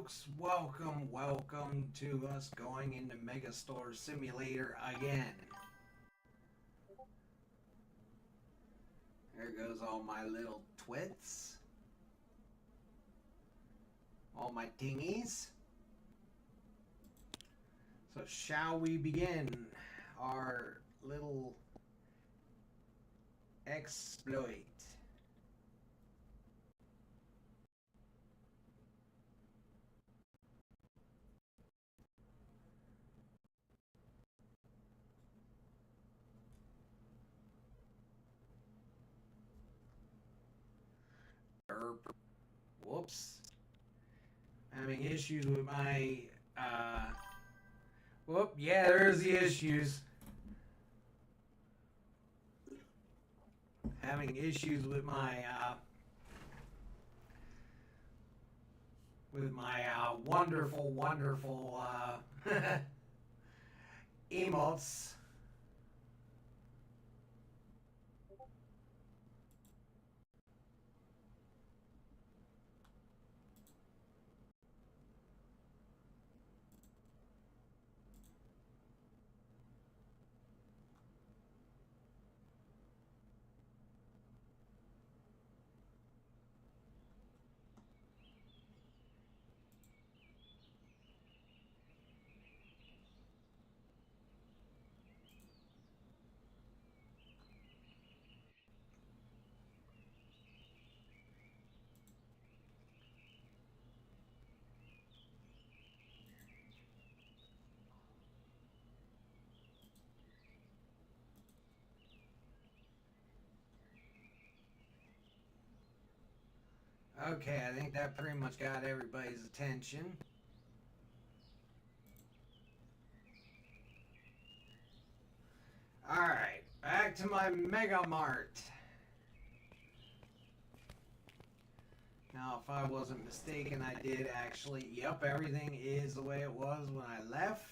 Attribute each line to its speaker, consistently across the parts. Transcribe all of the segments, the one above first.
Speaker 1: folks, welcome to us going into Megastore Simulator again. There goes all my little twits. All my tingies. So shall we begin our little exploit? Whoops. Having issues with my, whoop, yeah, there's the issues. Having issues with my, wonderful, emotes. Okay, I think that pretty much got everybody's attention. Alright, back to my Mega Mart. Now, if I wasn't mistaken, I did actually, yep, everything is the way it was when I left.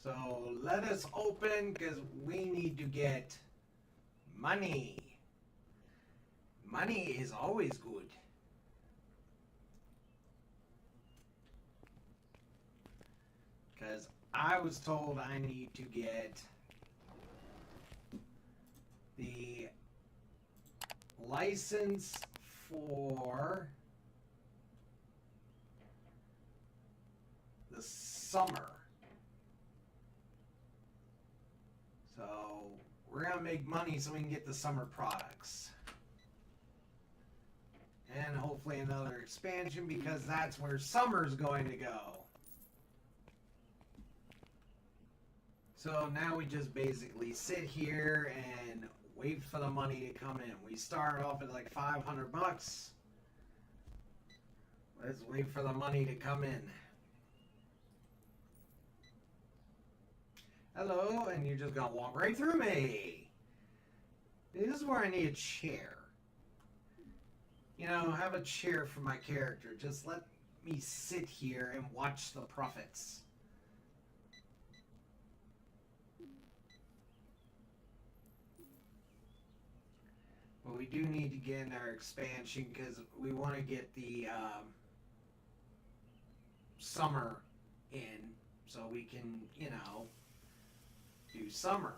Speaker 1: So, let us open, because we need to get money. Money is always good. Because I was told I need to get the license for the summer. So we're going to make money so we can get the summer products. And hopefully another expansion, because that's where summer's going to go. So now we just basically sit here and wait for the money to come in. We start off at like 500 bucks. Let's wait for the money to come in. Hello, and you're just gonna walk right through me. This is where I need a chair. You know, have a chair for my character. Just let me sit here and watch the profits. But we do need to get in our expansion because we want to get the summer in so we can, you know, do summer.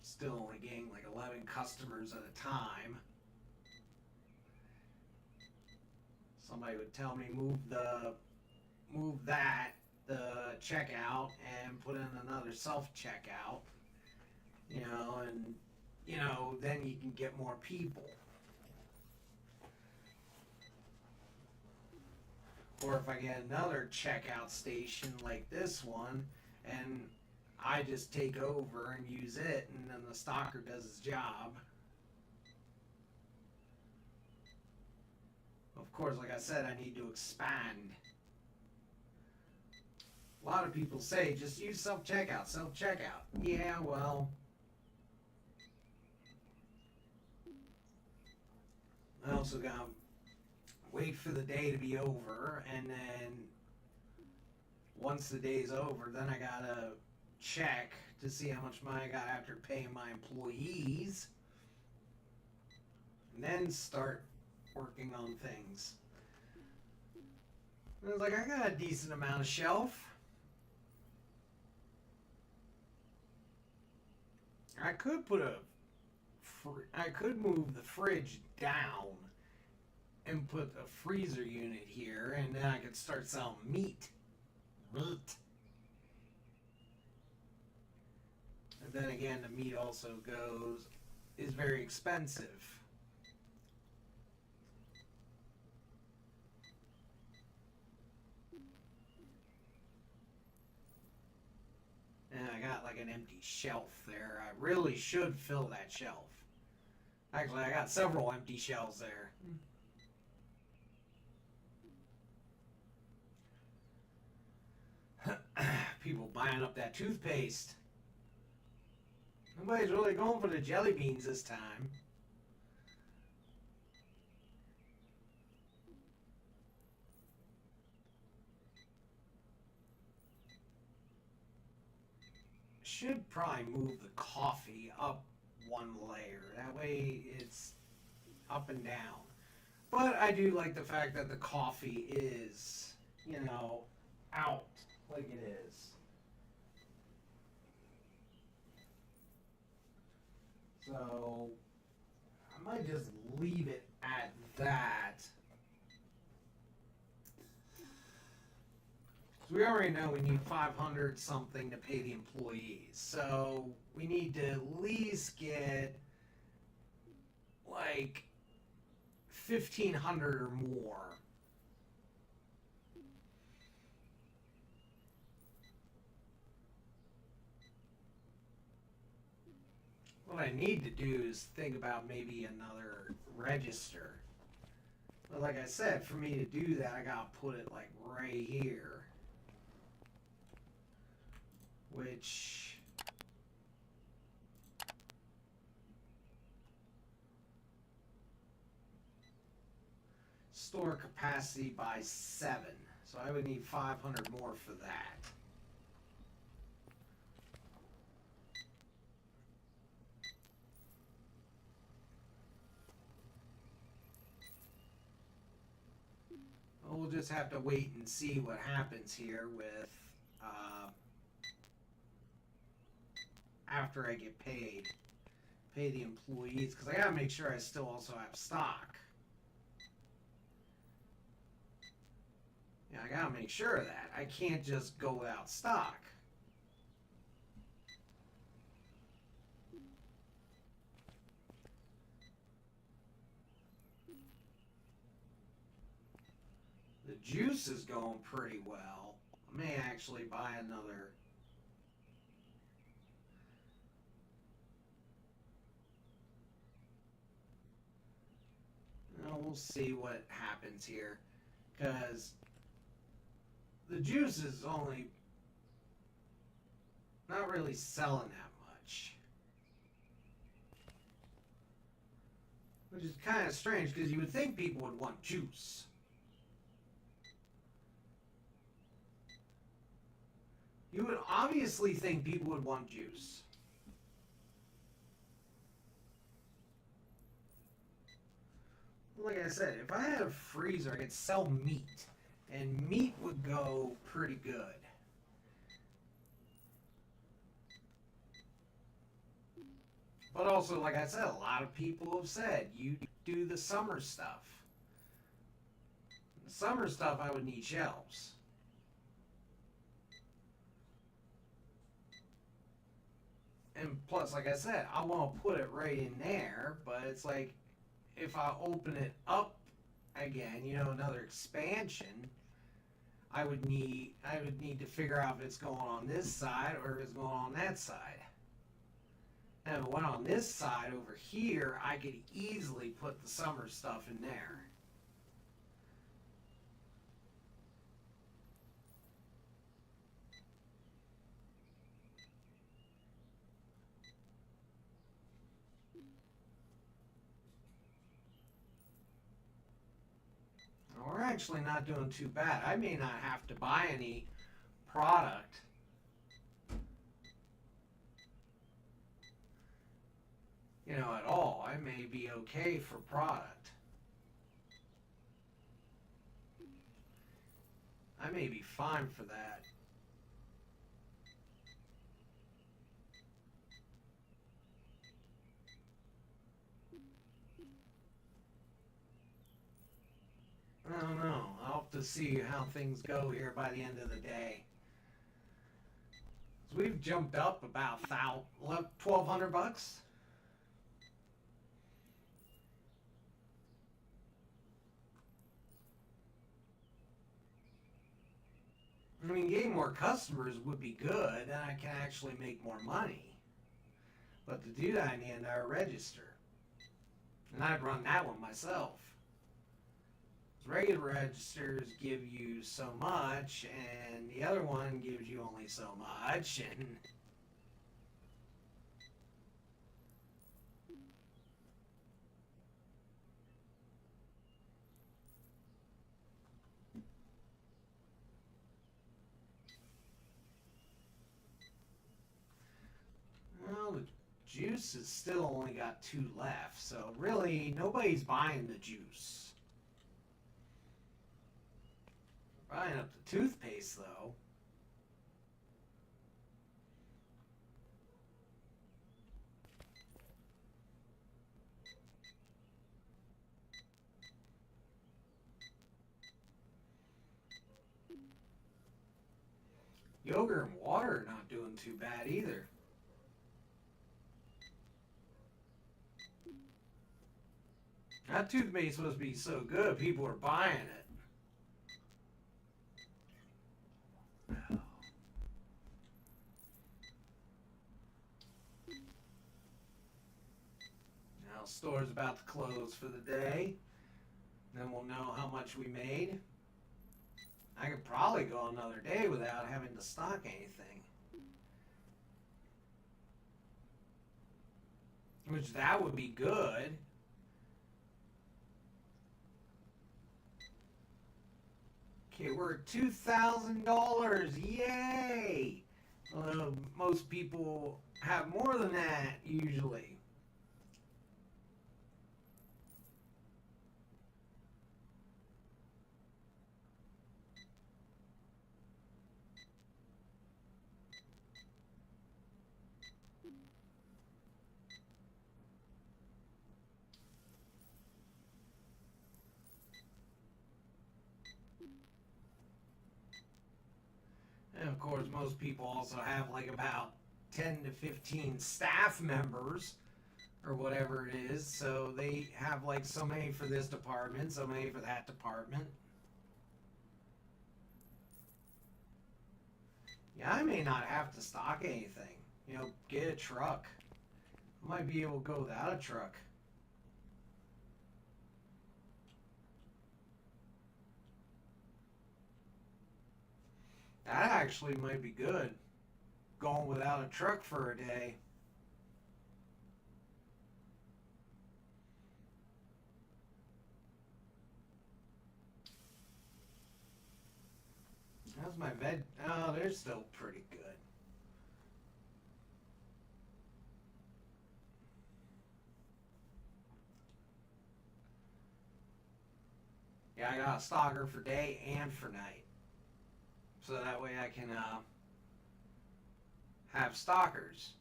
Speaker 1: Still only getting like 11 customers at a time. Somebody would tell me move the checkout and put in another self checkout, you know, and you know, then you can get more people. Or if I get another checkout station like this one and I just take over and use it, and then the stalker does his job. Of course, like I said, I need to expand. A lot of people say, just use self-checkout, self-checkout. Yeah, well, I also gotta wait for the day to be over, and then once the day's over, then I gotta check to see how much money I got after paying my employees. and then start working on things. And I was like, I got a decent amount of shelf. I could I could move the fridge down and put a freezer unit here, and then I could start selling meat. And then again, the meat also is very expensive. And I got like an empty shelf there. I really should fill that shelf. Actually, I got several empty shelves there. People buying up that toothpaste. Nobody's really going for the jelly beans this time. Should probably move the coffee up one layer. That way it's up and down. But I do like the fact that the coffee is, you know, out like it is. So I might just leave it at that. So we already know we need 500 something to pay the employees. So we need to at least get like 1,500 or more. What I need to do is think about maybe another register. But like I said, for me to do that, I gotta put it like right here. Which store capacity by 7. So I would need 500 more for that. We'll just have to wait and see what happens here with after I get paid. Pay the employees, because I gotta make sure I still also have stock. Yeah, I gotta make sure of that. I can't just go without stock. The juice is going pretty well. I may actually buy another. We'll see what happens here, because the juice is only not really selling that much, which is kind of strange because you would think people would want juice. You would obviously think people would want juice. Like I said, if I had a freezer, I could sell meat, and meat would go pretty good. But also, like I said, a lot of people have said, you do the summer stuff. The summer stuff, I would need shelves. And plus, like I said, I want to put it right in there, but it's like, if I open it up again, you know, another expansion, I would need to figure out if it's going on this side or if it's going on that side. And if it went on this side over here, I could easily put the summer stuff in there. We're actually not doing too bad. I may not have to buy any product. you know, at all. I may be okay for product. I may be fine for that. I don't know. I'll have to see how things go here by the end of the day. So we've jumped up about $1,200. I mean, getting more customers would be good, and I can actually make more money. But to do that, I need another register. And I'd run that one myself. Regular registers give you so much, and the other one gives you only so much, and well, the juice has still only got 2 left, so really nobody's buying the juice. Buying up the toothpaste though. Yogurt and water are not doing too bad either. That toothpaste is supposed to be so good, people are buying it. Now, store's about to close for the day. Then we'll know how much we made. I could probably go another day without having to stock anything. Which that would be good. Okay, we're at $2,000. Yay! Most people have more than that usually. And of course, most people also have like about 10 to 15 staff members or whatever it is. So they have like so many for this department, so many for that department. Yeah, I may not have to stock anything. You know, get a truck. I might be able to go without a truck. That actually might be good. Going without a truck for a day. How's my veg? Oh, they're still pretty good. Yeah, I got a stalker for day and for night. So that way I can have stalkers.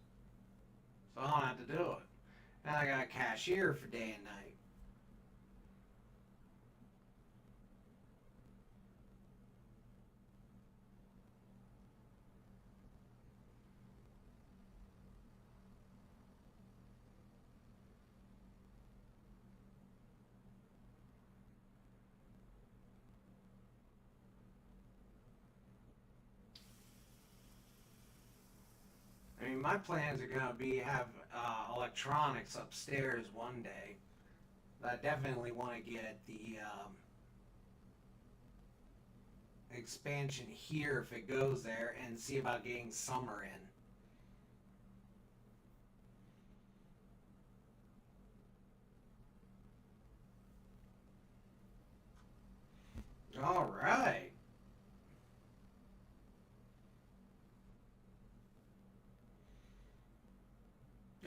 Speaker 1: So I don't have to do it. And I got a cashier for day and night. I mean, my plans are gonna be have electronics upstairs one day. But I definitely want to get the expansion here if it goes there, and see about getting summer in. All right.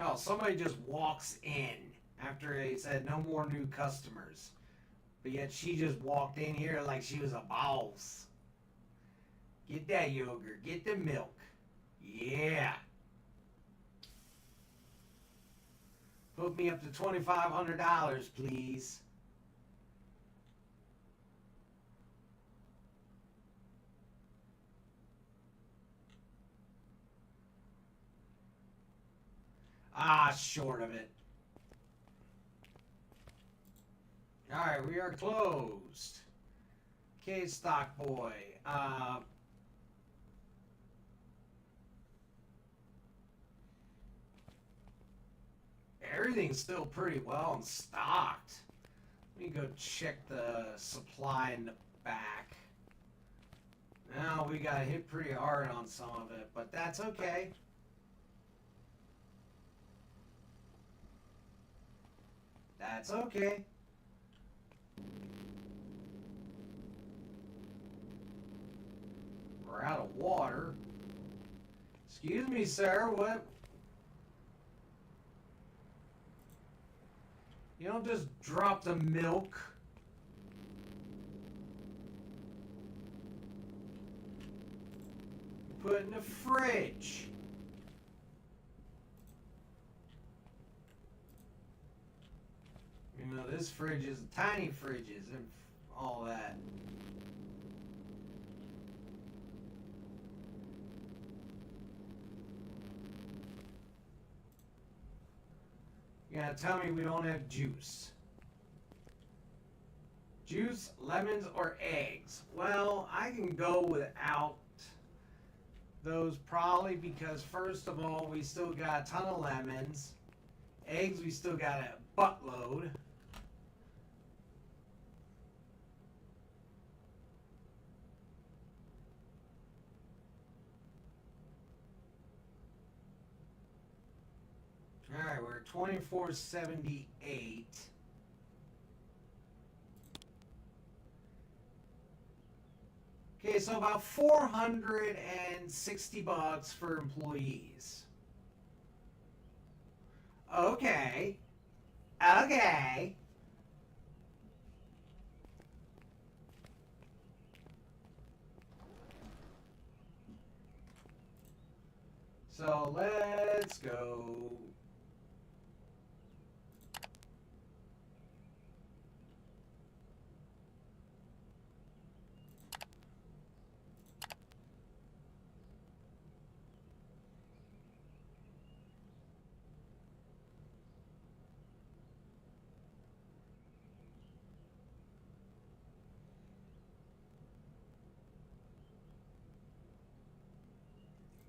Speaker 1: Oh, somebody just walks in after they said no more new customers. But yet she just walked in here like she was a boss. Get that yogurt. Get the milk. Yeah. Put me up to $2,500, please. Ah, short of it. Alright, we are closed. Okay, stock boy. Everything's still pretty well stocked. Let me go check the supply in the back. Now we got hit pretty hard on some of it, but that's okay. That's okay. We're out of water. Excuse me, sir, what? You don't just drop the milk. Put it in the fridge. You know, this fridge is tiny fridges and all that. You gotta tell me we don't have juice. Juice, lemons, or eggs? Well, I can go without those probably because first of all, we still got a ton of lemons. Eggs, we still got a buttload. Alright, we're 2478. Okay, so about $460 for employees. Okay. Okay. So let's go.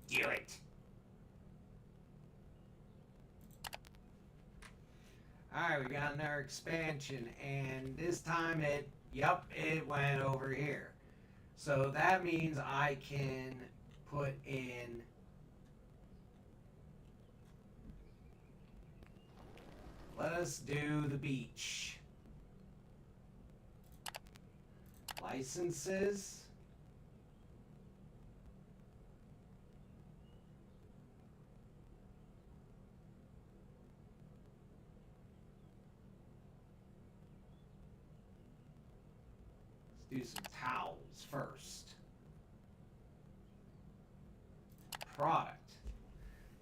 Speaker 1: Do it. Alright, we got another expansion, and this time it went over here. So that means I can put in let us do the beach. Licenses. Do some towels first. Product.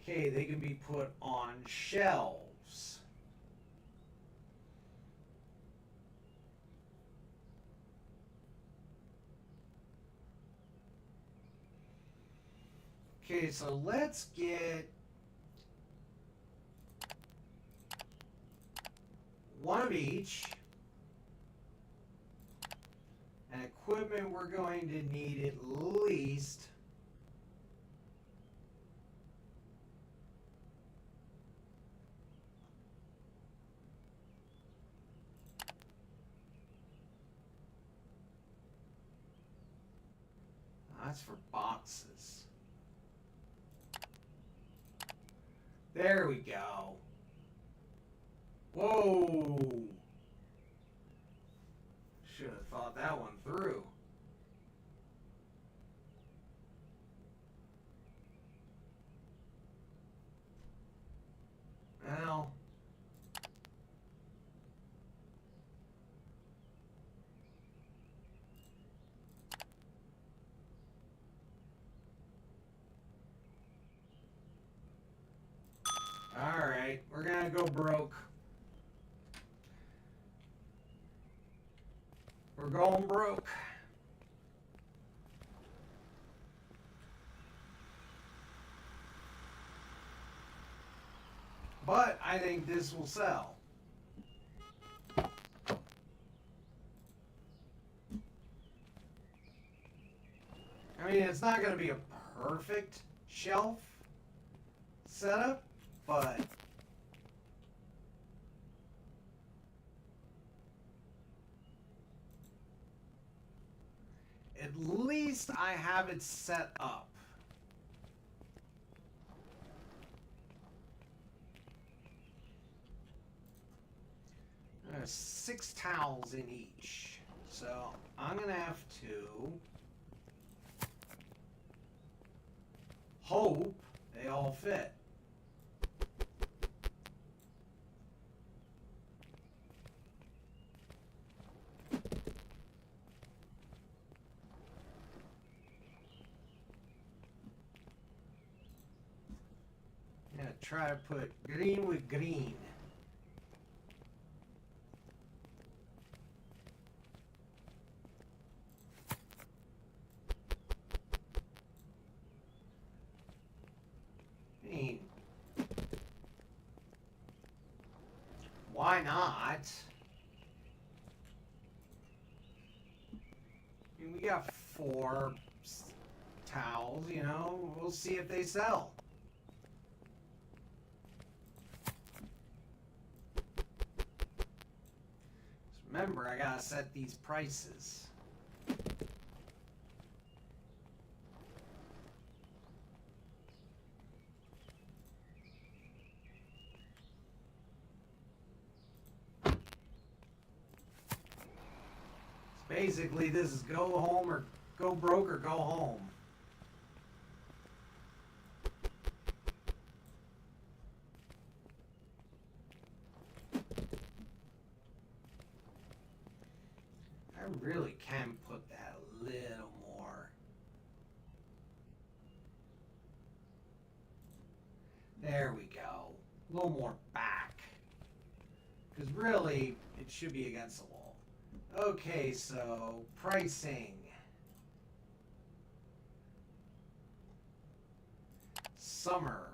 Speaker 1: Okay, they can be put on shelves. Okay, so let's get one of each. And equipment, we're going to need at least that's for boxes. There we go. Whoa. Should have thought that one through. gonna go broke. We're going broke. But I think this will sell. I mean, it's not going to be a perfect shelf setup, but at least I have it set up. There's 6 towels in each. So I'm going to have to hope they all fit. Yeah, try to put green with green. Why not? I mean, we got 4 towels, you know. We'll see if they sell. Just remember, I gotta set these prices. Basically, this is go home or go broke or go home. I really can put that a little more. There we go. A little more back. Because really, it should be against the wall. Okay, so pricing. Summer.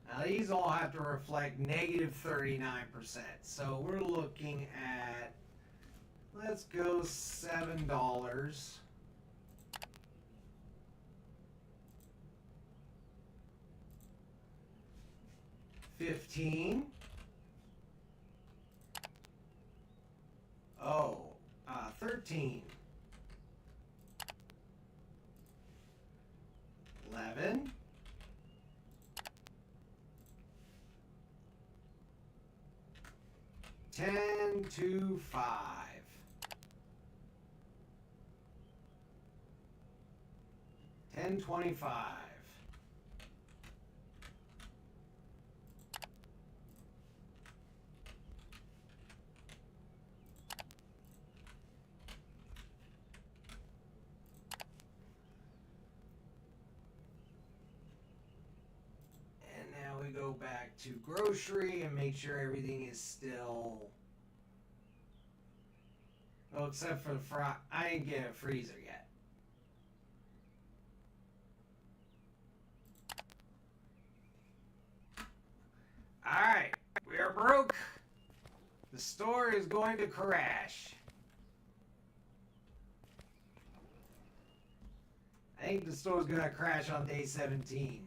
Speaker 1: Now these all have to reflect negative 39%. So we're looking at, let's go $7. $15. Oh. 13, 11, 10 to 5, 10.25. Go back to grocery and make sure everything is still, well, except for the I didn't get a freezer yet. Alright, we are broke. The store is going to crash. I think the store is going to crash on day 17.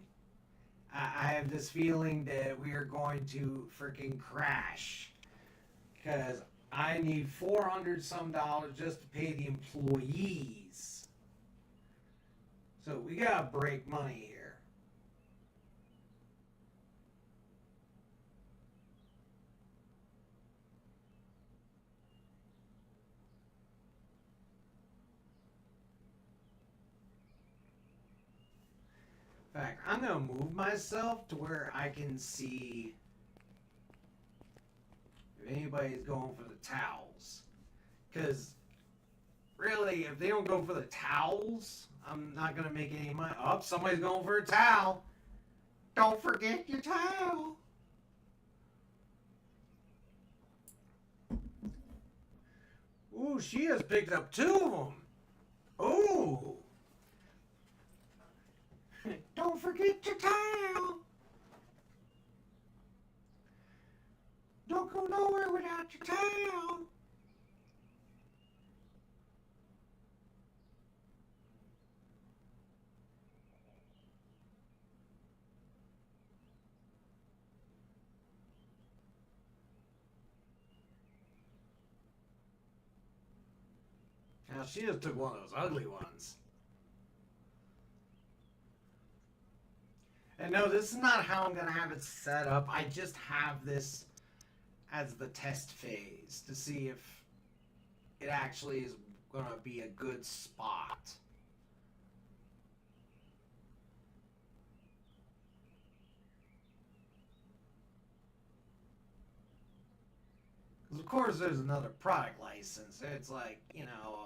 Speaker 1: I have this feeling that we are going to freaking crash. Because I need $400 some just to pay the employees. So we gotta break money here. In fact, I'm going to move myself to where I can see if anybody's going for the towels. Because, really, if they don't go for the towels, I'm not going to make any money. Oh, somebody's going for a towel. Don't forget your towel. Ooh, she has picked up 2 of them. Ooh. Don't forget your towel. Don't go nowhere without your towel. Now she just took one of those ugly ones. And no, this is not how I'm going to have it set up. I just have this as the test phase to see if it actually is going to be a good spot. Because of course there's another product license. It's like, you know,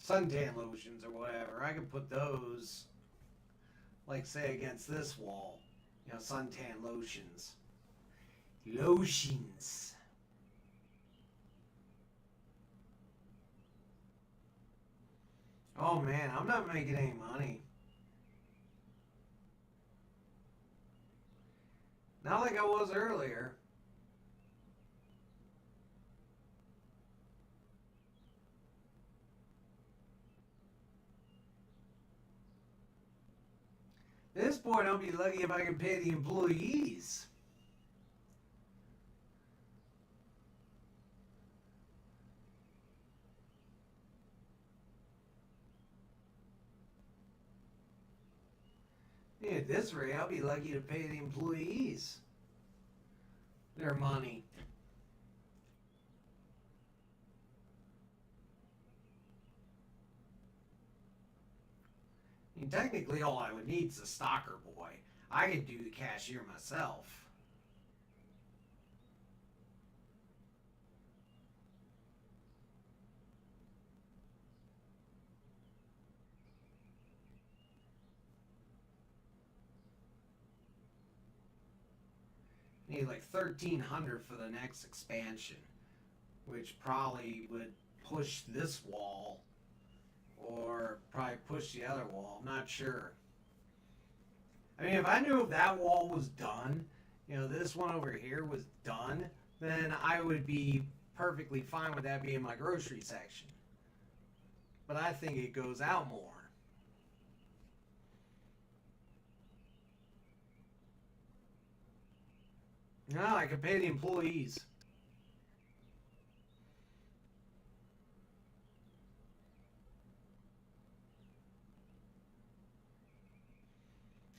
Speaker 1: suntan lotions or whatever. I could put those, like, say, against this wall. You know, suntan lotions. Lotions. Oh man, I'm not making any money. Not like I was earlier. At this point, I'll be lucky if I can pay the employees. Yeah, at this rate, I'll be lucky to pay the employees their money. I mean, technically, all I would need is a stalker boy. I could do the cashier myself. Need like 1,300 for the next expansion, which probably would push this wall or probably push the other wall. I'm not sure. I mean, if I knew if that wall was done, you know, this one over here was done, then I would be perfectly fine with that being my grocery section. But I think it goes out more. No, I could pay the employees.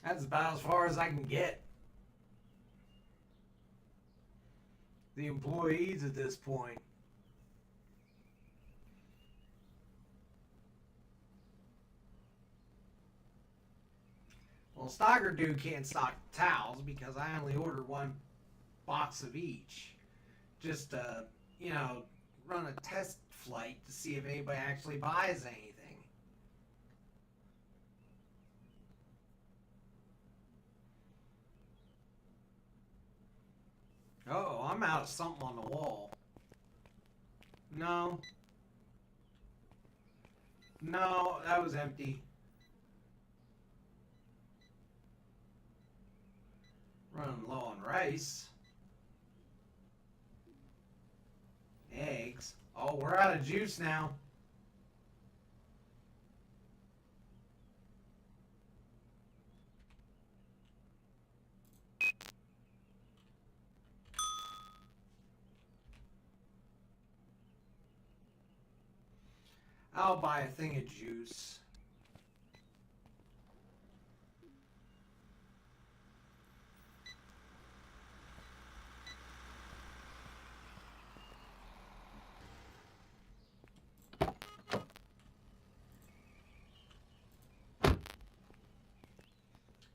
Speaker 1: That's about as far as I can get. The employees at this point. Well, Stocker Dude can't stock towels because I only ordered 1 box of each. Just to, you know, run a test flight to see if anybody actually buys anything. Oh, I'm out of something on the wall. No. No, that was empty. Running low on rice. Eggs. Oh, we're out of juice now. I'll buy a thing of juice.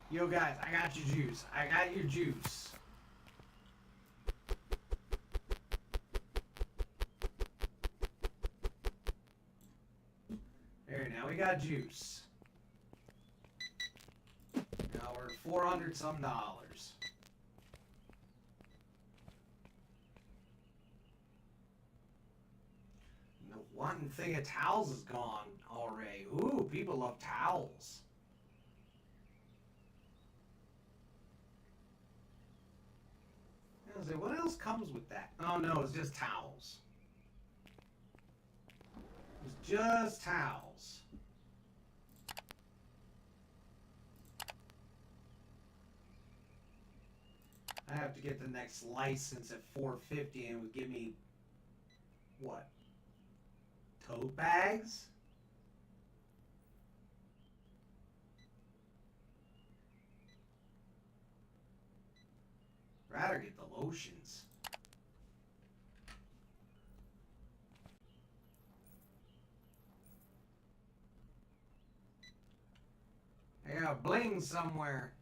Speaker 1: Yo guys, I got your juice. I got your juice. There, now we got juice. Now we're $400 some. One thing of towels is gone already. Ooh, people love towels. I was like, what else comes with that? Oh no, it's just towels. It's just towels. I have to get the next license at $450 and it would give me what? Tote bags? Rather get the lotions. I got bling somewhere.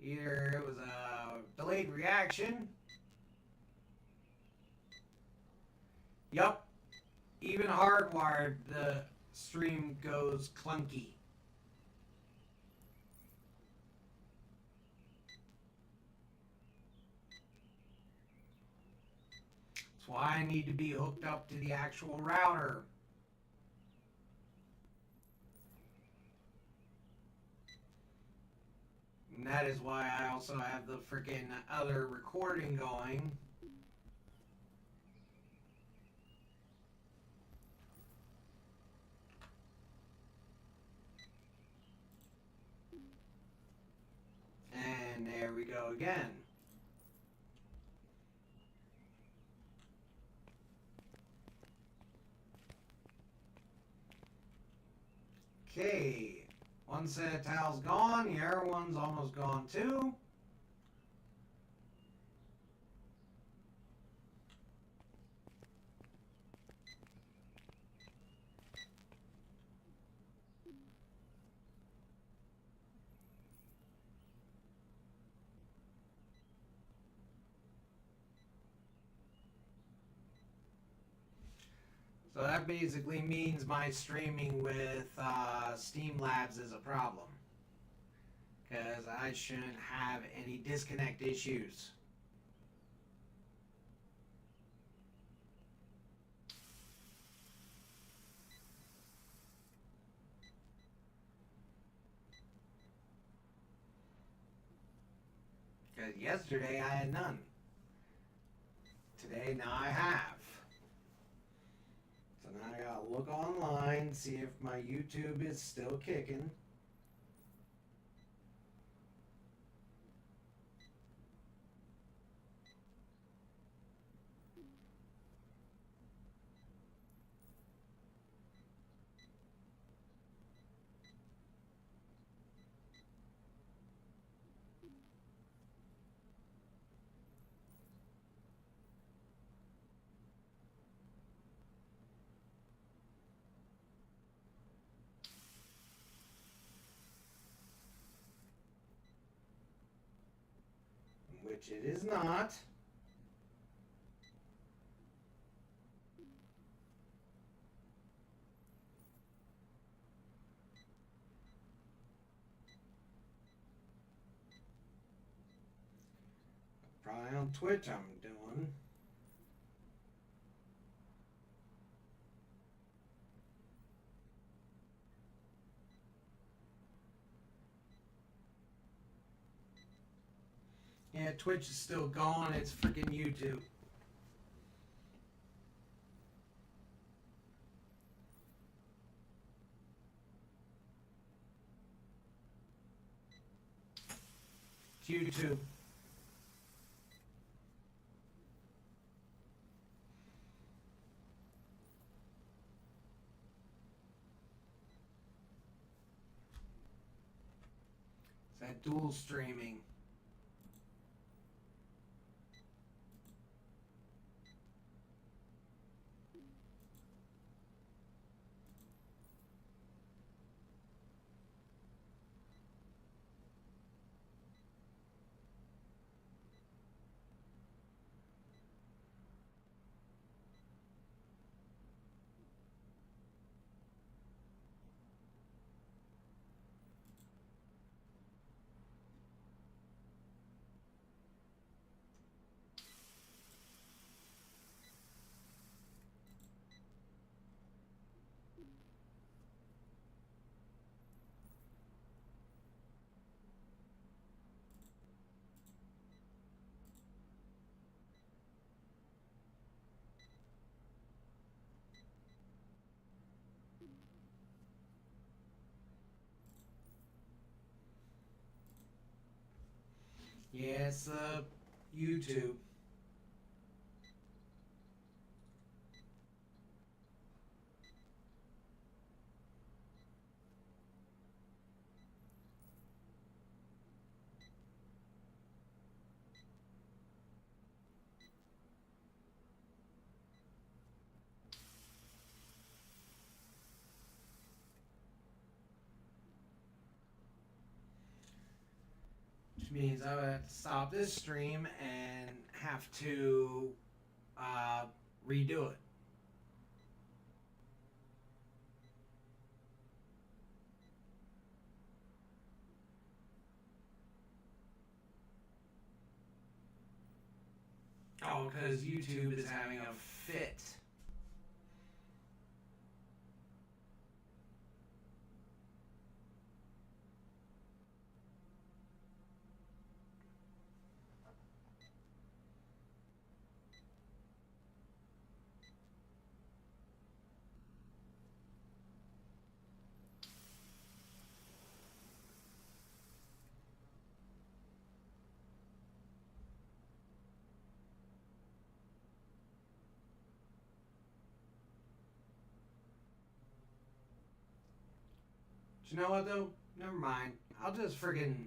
Speaker 1: Either it was a delayed reaction. Yup. Even hardwired, the stream goes clunky. That's why I need to be hooked up to the actual router. And that is why I also have the freaking other recording going. And there we go again. Okay, one set of towels gone, the other one's almost gone too. So that basically means my streaming with Steam Labs is a problem. Because I shouldn't have any disconnect issues. Because yesterday I had none. Today now I have. So now I gotta look online, see if my YouTube is still kicking. Which it is not. Probably on Twitch I'm doing. Yeah, Twitch is still going. It's freaking YouTube. It's YouTube. It's that dual streaming. Yeah, it's YouTube. Which means I would have to stop this stream and have to redo it. Oh, because YouTube is having a fit. You know what though? Never mind. I'll just friggin'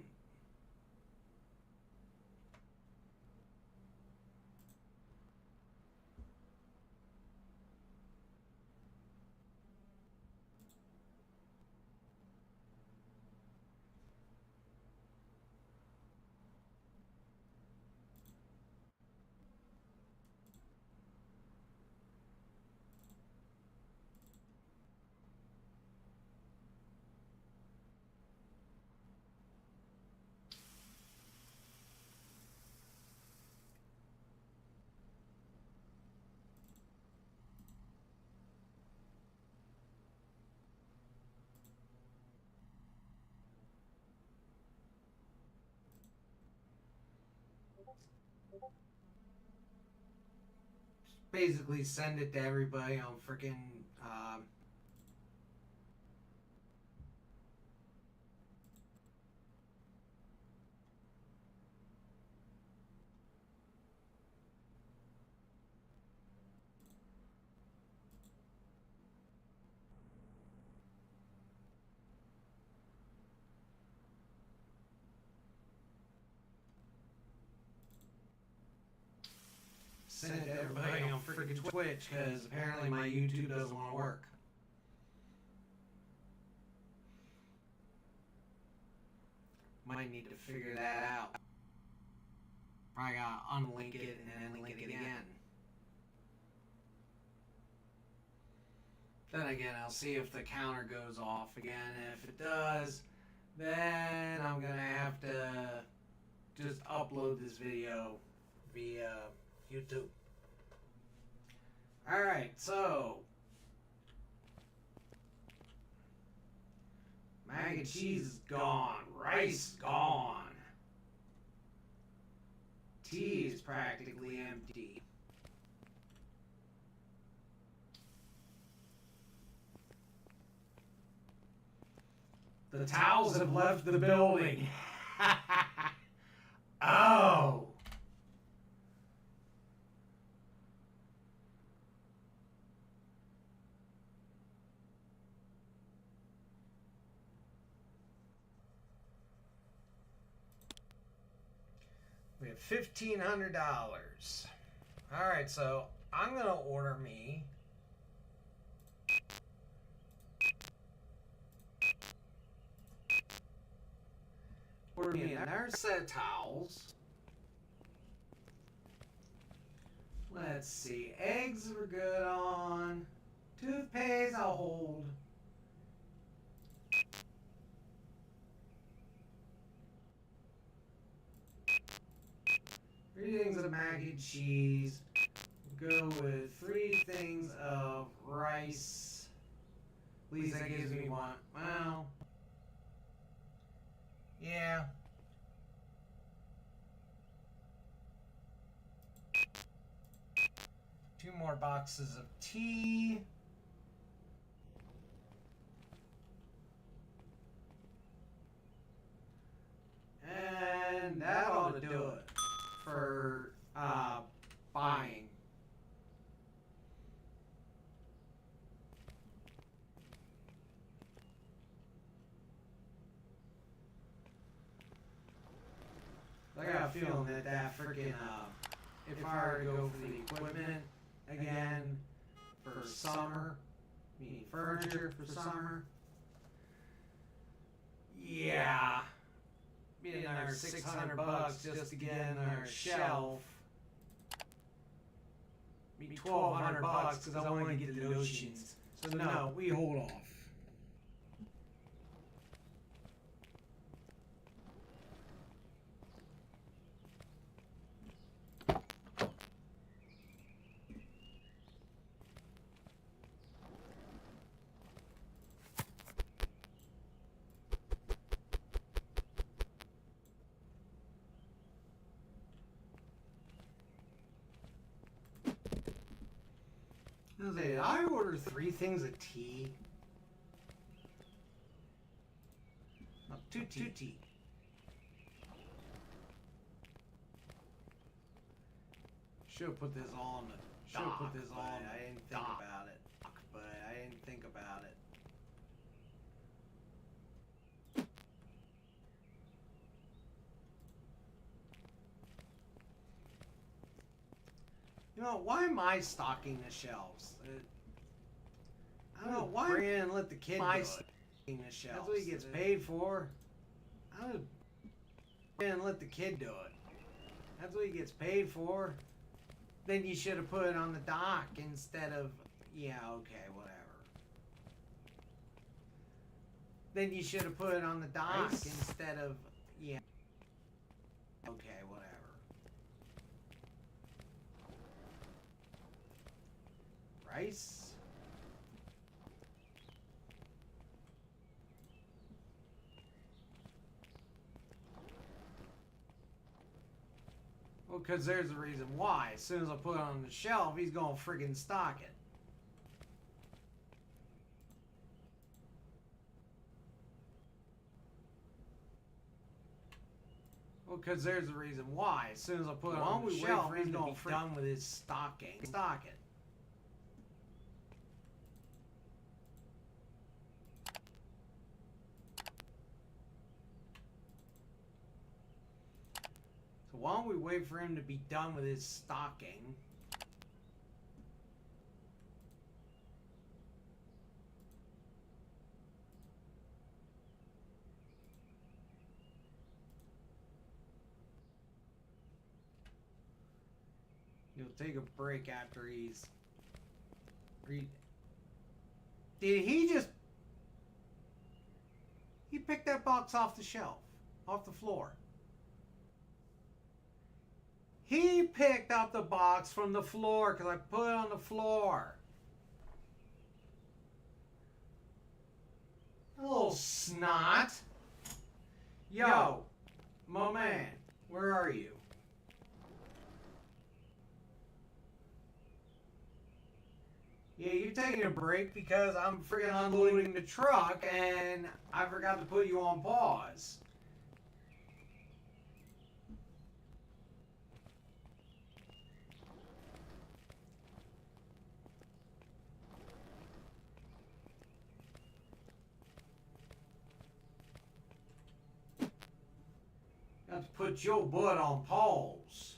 Speaker 1: basically send it to everybody on freaking send it to everybody on freaking Twitch because apparently my YouTube doesn't want to work. Might need to figure that out. Probably gotta unlink it and then link it again. Then again, I'll see if the counter goes off again. And if it does, then I'm gonna have to just upload this video via YouTube. Alright, so mac and cheese is gone. Rice gone. Tea is practically empty. The towels have left the building. Oh. We have $1,500. All right, so I'm gonna order me another set of towels. Let's see, eggs we're good on. Toothpaste I'll hold. Three things of mac and cheese. Go with 3 things of rice. At least that gives me one. Well, yeah. Two more boxes of tea. And that ought to do feeling that freaking if I were to go for the equipment again for summer, meaning furniture for summer. Yeah, be another $600 just to get another shelf. Be $1,200 because I want to get the notions. So no, we hold off. Did I order 3 things of tea? No, 2 tea. Should have put this on the dock. I didn't think about it. But I didn't think about it. You know, why am I stocking the shelves? I don't know, why bring in and let the kid do it. The shelves. That's what he gets paid for. I would bring in and let the kid do it. That's what he gets paid for. Then you should have put it on the dock instead of, yeah, okay, whatever. Then you should have put it on the dock instead of, yeah, okay, whatever. Rice. Well, because there's a reason why. As soon as I put it on the shelf, he's going to friggin' stock it. Well, because there's a reason why. As soon as I put it on the shelf, he's going to be done with his stocking. Stock it. So why don't we wait for him to be done with his stocking? He'll take a break after he's... Did he just... He picked that box off the shelf. Off the floor. He picked up the box from the floor because I put it on the floor. A little snot. Yo, my man, where are you? Yeah, you're taking a break because I'm freaking unloading the truck and I forgot to put you on pause. Got to put your butt on pause.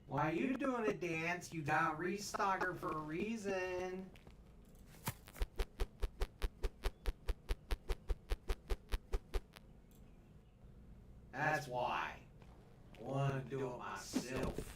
Speaker 1: Why are you doing a dance? You got a restocker for a reason. That's why. I want to do it myself.